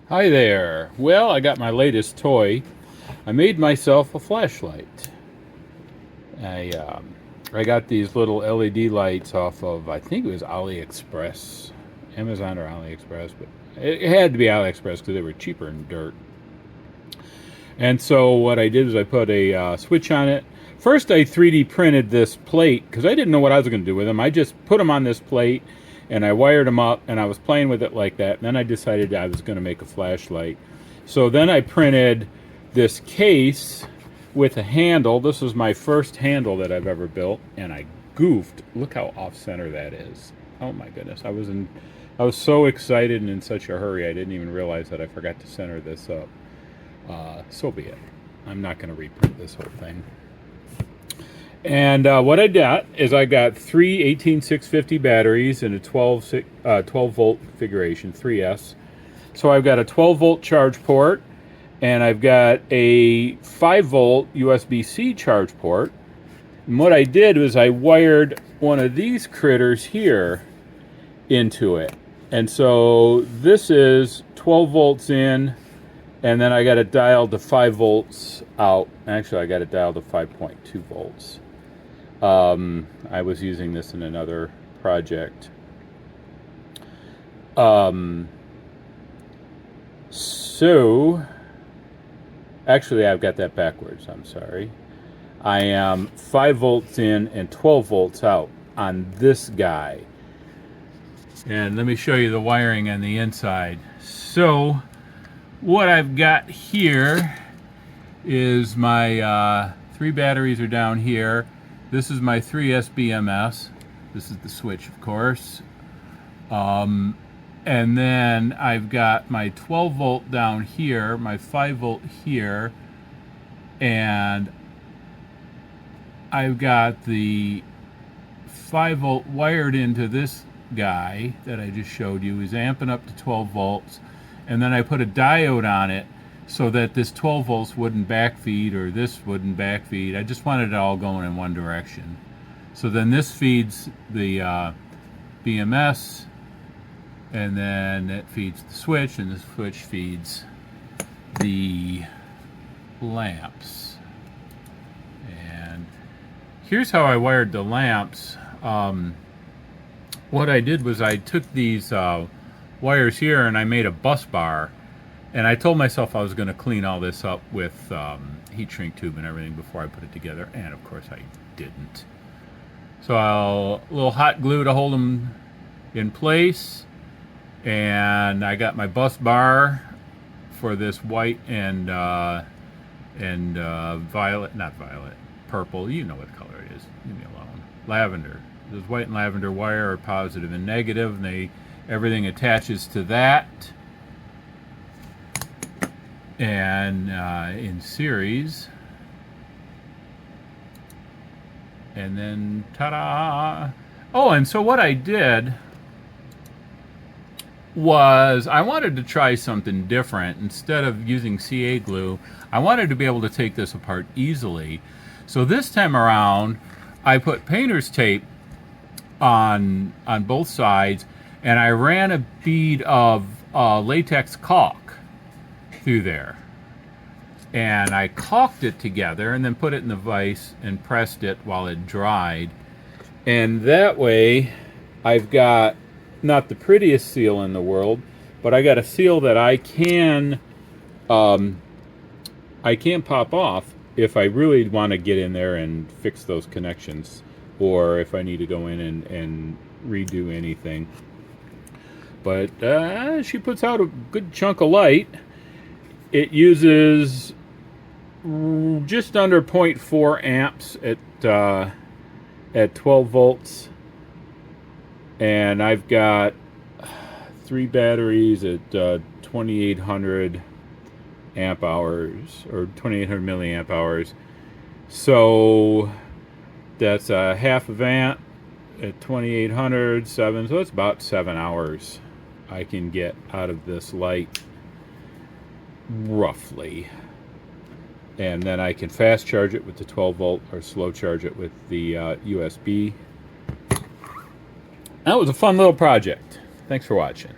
Hi there. Well, I got my latest toy. I made myself a flashlight. I um, I got these little LED lights off of, I think it was AliExpress, Amazon or AliExpress, but it had to be AliExpress because they were cheaper than dirt. And so what I did is I put a switch on it. First, I 3D printed this plate because I didn't know what I was going to do with them. I just put them on this plate and I wired them up and I was playing with it like that. And then I decided I was going to make a flashlight. So then I printed this case with a handle. This was my first handle that I've ever built, and I goofed. Look how off center that is. Oh my goodness. I was so excited and in such a hurry I didn't even realize that I forgot to center this up. So be it. I'm not going to reprint this whole thing. And what I got is I got three 18650 batteries in a 12 volt configuration, 3S. So I've got a 12 volt charge port, and I've got a 5 volt USB-C charge port. And what I did was I wired one of these critters here into it. And so this is 12 volts in, and then I got it dialed to 5 volts out. Actually, I got it dialed to 5.2 volts. I was using this in another project. So, actually, I've got that backwards. I'm sorry. I am 5 volts in and 12 volts out on this guy. And let me show you the wiring on the inside. So, what I've got here is my 3 batteries are down here. This is my 3S BMS. This is the switch, of course. And then I've got my 12 volt down here, my 5 volt here, and I've got the 5 volt wired into this guy that I just showed you. Is amping up to 12 volts. And then I put a diode on it so that this 12 volts wouldn't backfeed or this wouldn't backfeed. I just wanted it all going in one direction. So then this feeds the BMS, and then it feeds the switch, and the switch feeds the lamps. And here's how I wired the lamps. What I did was I took these wires here and I made a bus bar, and I told myself I was going to clean all this up with heat shrink tube and everything before I put it together, and of course I didn't. So a little hot glue to hold them in place, and I got my bus bar for this white and violet, not violet, purple, you know what color it is, leave me alone, lavender. This white and lavender wire are positive and negative, and everything attaches to that, and in series, and then ta-da! Oh, and so what I did was I wanted to try something different. Instead of using CA glue, I wanted to be able to take this apart easily. So this time around, I put painter's tape on both sides, and I ran a bead of latex caulk through there, and I caulked it together and then put it in the vise and pressed it while it dried. And that way I've got not the prettiest seal in the world, but I got a seal that I can pop off if I really want to get in there and fix those connections, or if I need to go in and redo anything. But she puts out a good chunk of light. It uses just under 0.4 amps at 12 volts, and I've got 3 batteries at 2800 amp hours, or 2800 milliamp hours. So that's a half of amp at 2800, 7, so it's about 7 hours I can get out of this light, roughly. And then I can fast charge it with the 12 volt or slow charge it with the USB. That was a fun little project. Thanks for watching.